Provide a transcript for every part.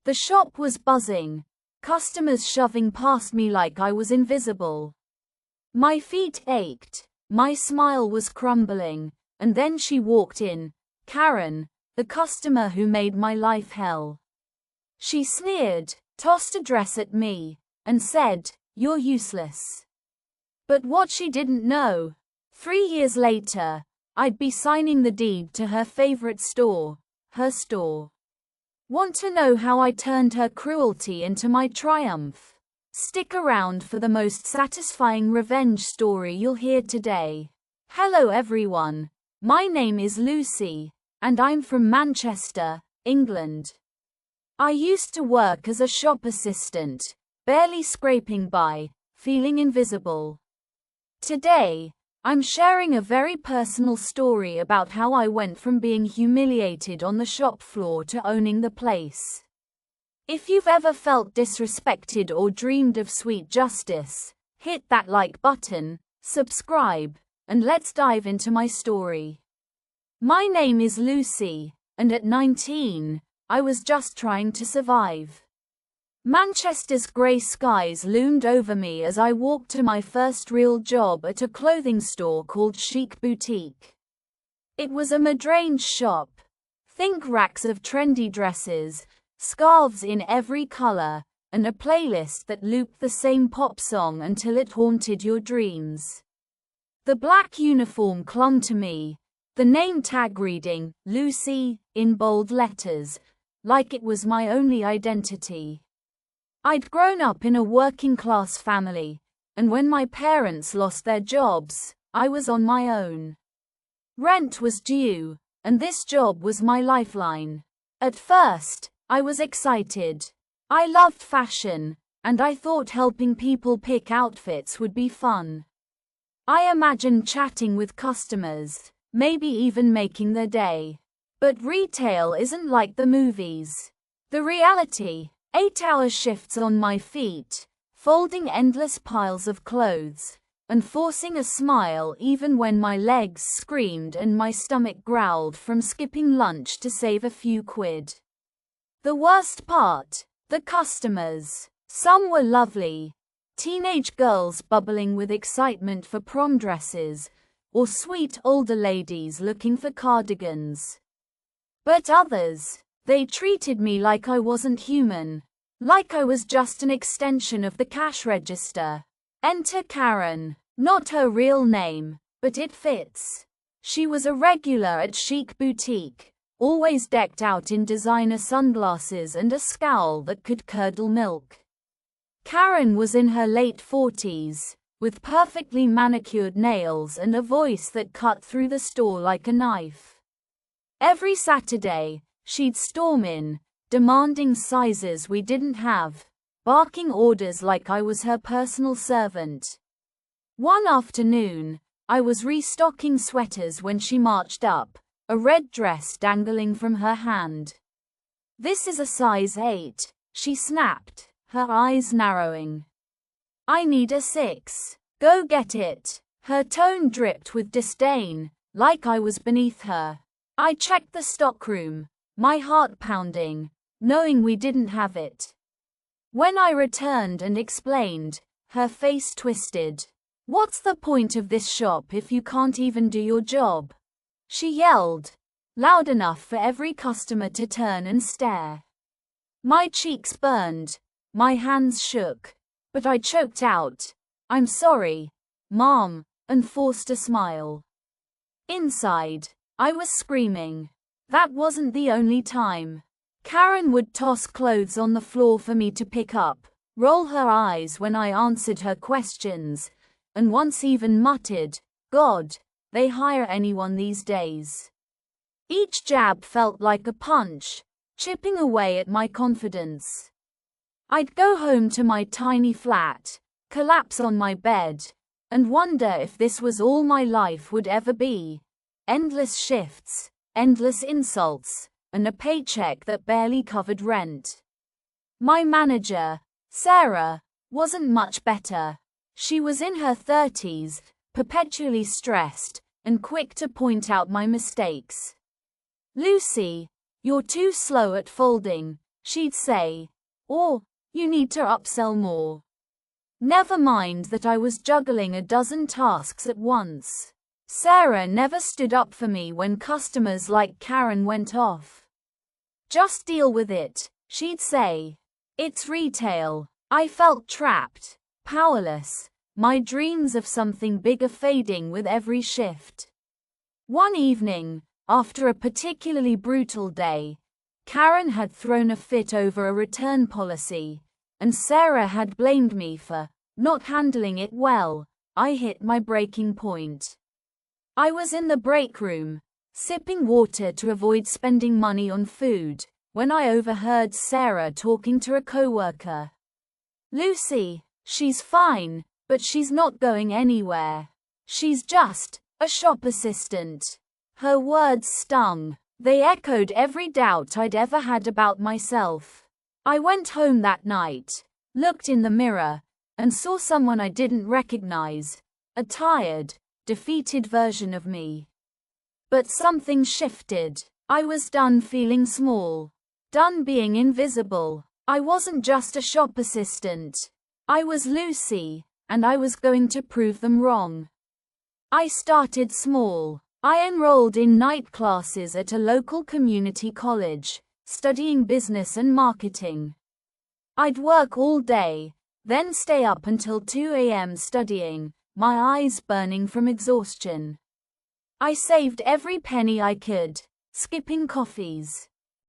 The shop was buzzing, customers shoving past me like I was invisible. My feet ached, my smile was crumbling, and then she walked in, Karen, the customer who made my life hell. She sneered, tossed a dress at me, and said, "You're useless." But what she didn't know, 3 years later, I'd be signing the deed to her favorite store, her store. Want to know how I turned her cruelty into my triumph? Stick around for the most satisfying revenge story you'll hear today. Hello everyone, my name is Lucy, and I'm from Manchester, England. I used to work as a shop assistant, barely scraping by, feeling invisible. Today, I'm sharing a very personal story about how I went from being humiliated on the shop floor to owning the place. If you've ever felt disrespected or dreamed of sweet justice, hit that like button, subscribe, and let's dive into my story. My name is Lucy, and at 19, I was just trying to survive. Manchester's grey skies loomed over me as I walked to my first real job at a clothing store called Chic Boutique. It was a mid-range shop. Think racks of trendy dresses, scarves in every color, and a playlist that looped the same pop song until it haunted your dreams. The black uniform clung to me, the name tag reading, Lucy, in bold letters, like it was my only identity. I'd grown up in a working-class family, and when my parents lost their jobs, I was on my own. Rent was due, and this job was my lifeline. At first, I was excited. I loved fashion, and I thought helping people pick outfits would be fun. I imagined chatting with customers, maybe even making their day. But retail isn't like the movies. The reality: 8-hour shifts on my feet, folding endless piles of clothes, and forcing a smile even when my legs screamed and my stomach growled from skipping lunch to save a few quid. The worst part: the customers. Some were lovely. Teenage girls bubbling with excitement for prom dresses, or sweet older ladies looking for cardigans. But others, they treated me like I wasn't human, like I was just an extension of the cash register. Enter Karen, not her real name, but it fits. She was a regular at Chic Boutique, always decked out in designer sunglasses and a scowl that could curdle milk. Karen was in her late 40s, with perfectly manicured nails and a voice that cut through the store like a knife. Every Saturday, she'd storm in, demanding sizes we didn't have, barking orders like I was her personal servant. One afternoon, I was restocking sweaters when she marched up, a red dress dangling from her hand. "This is a size 8, she snapped, her eyes narrowing. "I need a 6. Go get it." Her tone dripped with disdain, like I was beneath her. I checked the stockroom, my heart pounding, knowing we didn't have it. When I returned and explained, her face twisted. "What's the point of this shop if you can't even do your job?" she yelled, loud enough for every customer to turn and stare. My cheeks burned, my hands shook, but I choked out, "I'm sorry, Mom," and forced a smile. Inside, I was screaming. That wasn't the only time. Karen would toss clothes on the floor for me to pick up, roll her eyes when I answered her questions, and once even muttered, "God, they hire anyone these days." Each jab felt like a punch, chipping away at my confidence. I'd go home to my tiny flat, collapse on my bed, and wonder if this was all my life would ever be. Endless shifts, endless insults, and a paycheck that barely covered rent. My manager, Sarah, wasn't much better. She was in her 30s, perpetually stressed, and quick to point out my mistakes. "Lucy, you're too slow at folding. she'd say. Or, you need to upsell more. Never mind that I was juggling a dozen tasks at once. Sarah never stood up for me when customers like Karen went off. Just deal with it, she'd say. It's retail. I felt trapped, powerless, my dreams of something bigger fading with every shift. One evening, after a particularly brutal day, Karen had thrown a fit over a return policy, and Sarah had blamed me for not handling it well. I hit my breaking point. I was in the break room, sipping water to avoid spending money on food, when I overheard Sarah talking to a coworker. Lucy, she's fine, but she's not going anywhere. She's just a shop assistant. Her words stung. They echoed every doubt I'd ever had about myself. I went home that night, looked in the mirror, and saw someone I didn't recognize, a tired, defeated version of me. But something shifted. I was done feeling small, done being invisible. I wasn't just a shop assistant. I was Lucy, and I was going to prove them wrong. I started small. I enrolled in night classes at a local community college, studying business and marketing. I'd work all day, then stay up until 2 a.m. studying, my eyes burning from exhaustion. I saved every penny I could, skipping coffees,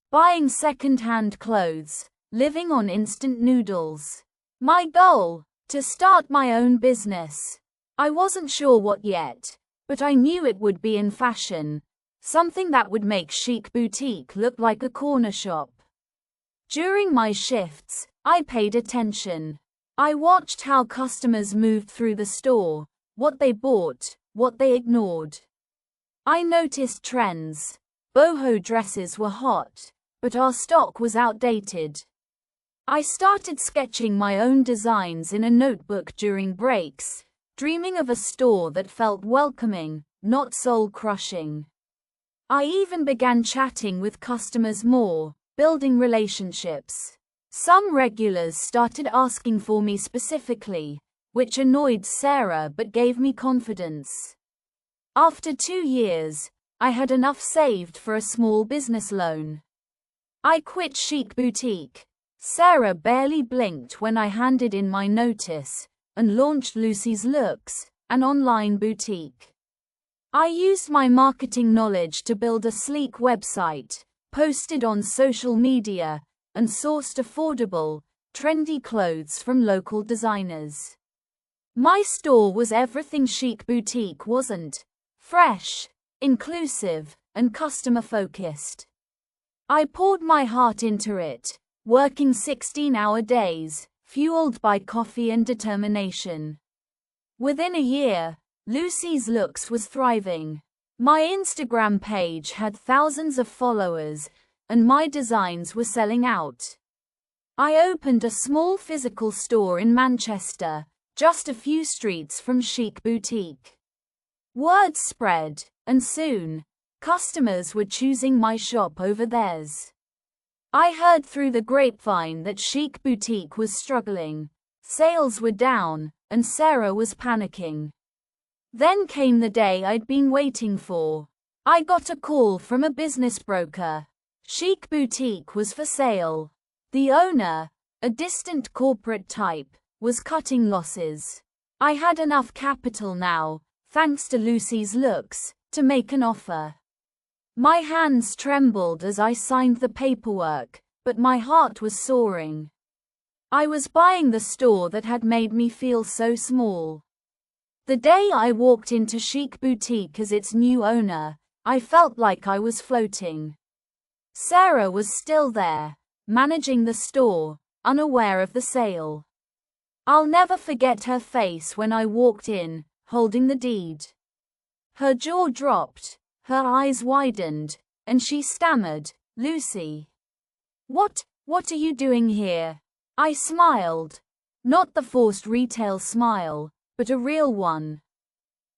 buying second-hand clothes, living on instant noodles. My goal, to start my own business. I wasn't sure what yet, but I knew it would be in fashion, something that would make Chic Boutique look like a corner shop. During my shifts, I paid attention. I watched how customers moved through the store, what they bought, what they ignored. I noticed trends. Boho dresses were hot, but our stock was outdated. I started sketching my own designs in a notebook during breaks, dreaming of a store that felt welcoming, not soul-crushing. I even began chatting with customers more, building relationships. Some regulars started asking for me specifically, which annoyed Sarah but gave me confidence. After 2 years, I had enough saved for a small business loan. I quit Chic Boutique. Sarah barely blinked when I handed in my notice, and launched Lucy's Looks, an online boutique. I used my marketing knowledge to build a sleek website, posted on social media, and sourced affordable, trendy clothes from local designers. My store was everything Chic Boutique wasn't: fresh, inclusive, and customer-focused. I poured my heart into it, working 16-hour days, fueled by coffee and determination. Within a year, Lucy's Looks was thriving. My Instagram page had thousands of followers, and my designs were selling out. I opened a small physical store in Manchester, just a few streets from Chic Boutique. Word spread, and soon, customers were choosing my shop over theirs. I heard through the grapevine that Chic Boutique was struggling, sales were down, and Sarah was panicking. Then came the day I'd been waiting for. I got a call from a business broker. Chic Boutique was for sale. The owner, a distant corporate type, was cutting losses. I had enough capital now, thanks to Lucy's Looks, to make an offer. My hands trembled as I signed the paperwork, but my heart was soaring. I was buying the store that had made me feel so small. The day I walked into Chic Boutique as its new owner, I felt like I was floating. Sarah was still there, managing the store, unaware of the sale. I'll never forget her face when I walked in, holding the deed. Her jaw dropped, her eyes widened, and she stammered, "Lucy. What are you doing here?" I smiled. Not the forced retail smile, but a real one.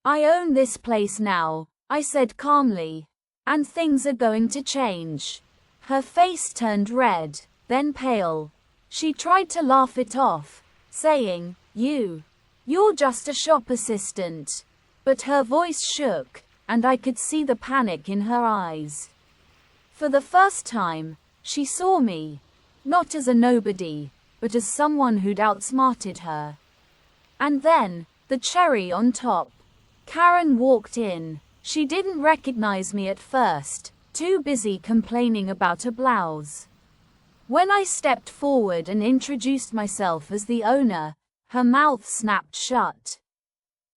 "I own this place now," I said calmly. "And things are going to change." Her face turned red. then pale. She tried to laugh it off, saying, You're just a shop assistant. But her voice shook, and I could see the panic in her eyes. For the first time, she saw me, not as a nobody, but as someone who'd outsmarted her. And then, the cherry on top, Karen walked in. She didn't recognize me at first, too busy complaining about a blouse. When I stepped forward and introduced myself as the owner, her mouth snapped shut.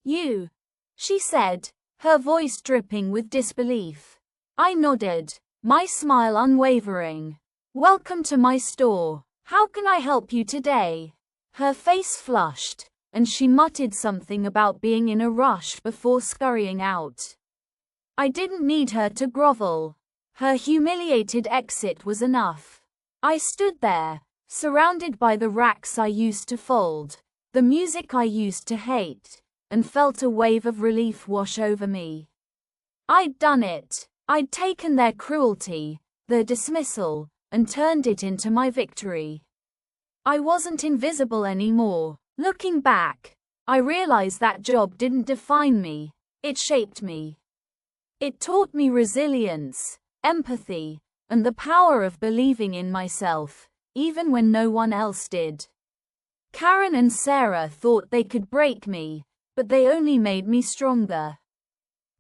You, she said, her voice dripping with disbelief. I nodded, my smile unwavering. Welcome to my store. How can I help you today? Her face flushed, and she muttered something about being in a rush before scurrying out. I didn't need her to grovel. Her humiliated exit was enough. I stood there, surrounded by the racks I used to fold, the music I used to hate, and felt a wave of relief wash over me. I'd done it. I'd taken their cruelty, their dismissal, and turned it into my victory. I wasn't invisible anymore. Looking back, I realized that job didn't define me, it shaped me. It taught me resilience, empathy, and the power of believing in myself, even when no one else did. Karen and Sarah thought they could break me, but they only made me stronger.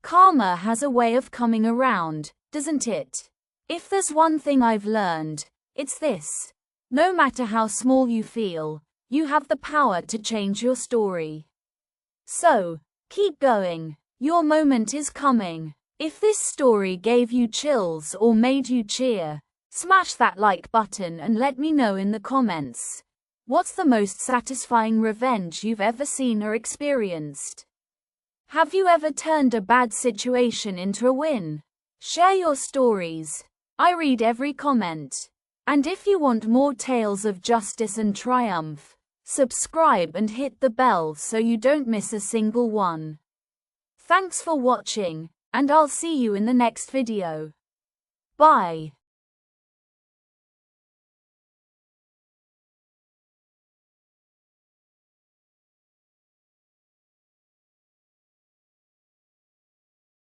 Karma has a way of coming around, doesn't it? If there's one thing I've learned, it's this. No matter how small you feel, you have the power to change your story. So, keep going. Your moment is coming. If this story gave you chills or made you cheer, smash that like button and let me know in the comments. What's the most satisfying revenge you've ever seen or experienced? Have you ever turned a bad situation into a win? Share your stories. I read every comment. And if you want more tales of justice and triumph, subscribe and hit the bell so you don't miss a single one. Thanks for watching, and I'll see you in the next video. Bye.